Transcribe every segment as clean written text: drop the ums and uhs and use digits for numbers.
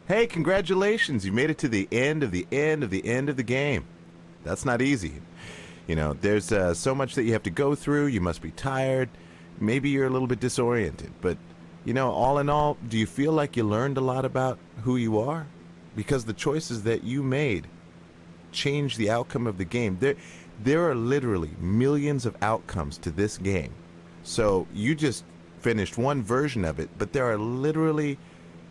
Hey, congratulations. You made it to the end of the end of the end of the game. That's not easy. You know, there's so much that you have to go through. You must be tired. Maybe you're a little bit disoriented. But, you know, all in all, do you feel like you learned a lot about who you are? Because the choices that you made change the outcome of the game. There are literally millions of outcomes to this game. So you just finished one version of it, but there are literally,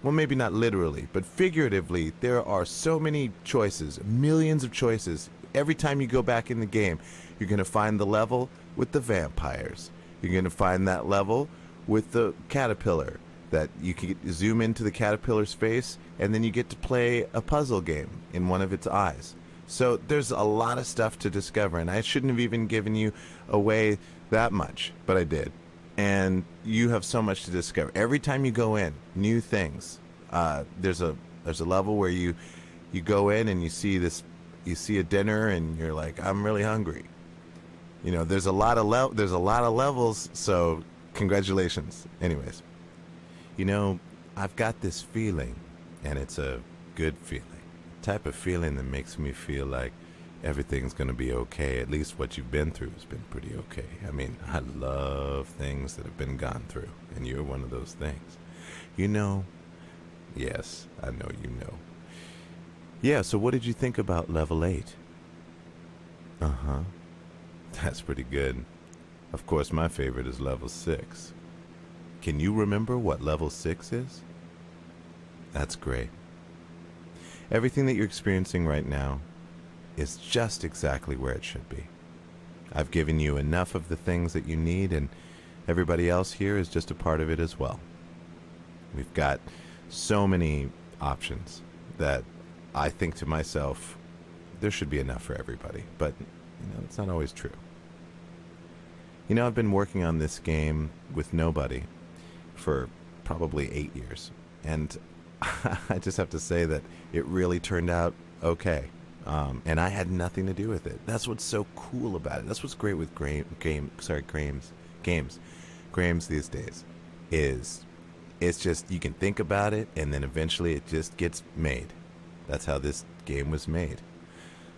well, maybe not literally, but figuratively, there are so many choices, millions of choices. Every time you go back in the game, you're going to find the level with the vampires. You're going to find that level with the caterpillar that you can zoom into the caterpillar's face, and then you get to play a puzzle game in one of its eyes. So there's a lot of stuff to discover, and I shouldn't have even given you away that much, but I did. And you have so much to discover. Every time you go in, new things. There's a level where you go in and you see a dinner and you're like, I'm really hungry. You know, there's a lot of levels, so congratulations. Anyways, you know, I've got this feeling, and it's a good feeling. Type of feeling that makes me feel like everything's going to be okay. At least what you've been through has been pretty okay. I mean, I love things that have been gone through, and you're one of those things. You know, yes, I know you know. Yeah, so what did you think about level 8? Uh-huh. That's pretty good. Of course, my favorite is level 6. Can you remember what level 6 is? That's great. Everything that you're experiencing right now is just exactly where it should be. I've given you enough of the things that you need, and everybody else here is just a part of it as well. We've got so many options that I think to myself, there should be enough for everybody, but you know, it's not always true. You know, I've been working on this game with nobody for probably 8 years, and I just have to say that it really turned out okay. And I had nothing to do with it. That's what's so cool about it. That's what's great with games these days. It's just you can think about it, and then eventually it just gets made. That's how this game was made.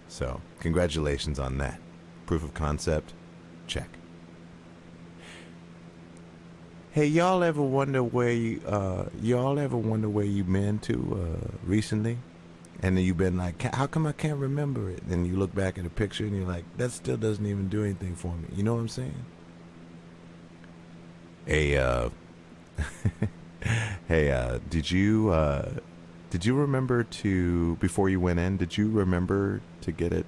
So congratulations on that. Proof of concept, check. Hey, y'all ever wonder where you've been to recently? And then you've been like, how come I can't remember it? And you look back at a picture and you're like, that still doesn't even do anything for me. You know what I'm saying? Hey, hey, did you remember to, before you went in, did you remember to get it?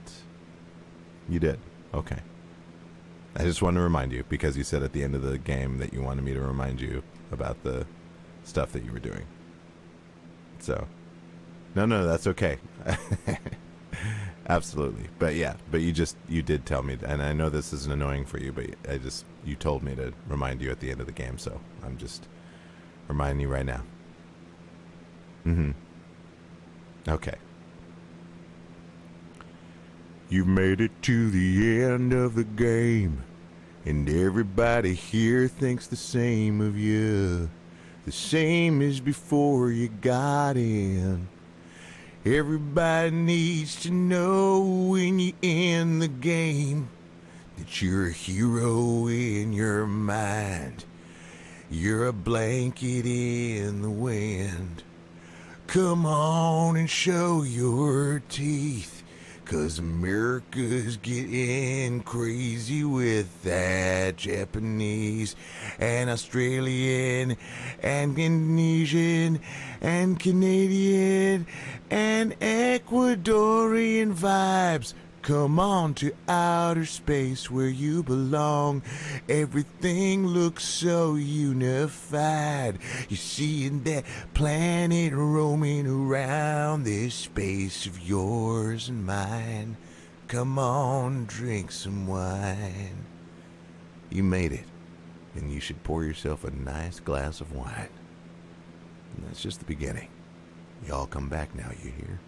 You did. Okay. I just want to remind you, because you said at the end of the game that you wanted me to remind you about the stuff that you were doing. So, no, that's okay. Absolutely. But yeah, you did tell me, and I know this is annoying for you, but you told me to remind you at the end of the game, so I'm just reminding you right now. Mm-hmm. Okay. You made it to the end of the game, and everybody here thinks the same of you, the same as before you got in. Everybody needs to know when you end the game that you're a hero in your mind. You're a blanket in the wind. Come on and show your teeth. 'Cause America's getting crazy with that Japanese and Australian and Indonesian and Canadian and Ecuadorian vibes. Come on to outer space where you belong. Everything looks so unified. You're seeing that planet roaming around this space of yours and mine. Come on, drink some wine. You made it, and you should pour yourself a nice glass of wine. And that's just the beginning. Y'all come back now, you hear?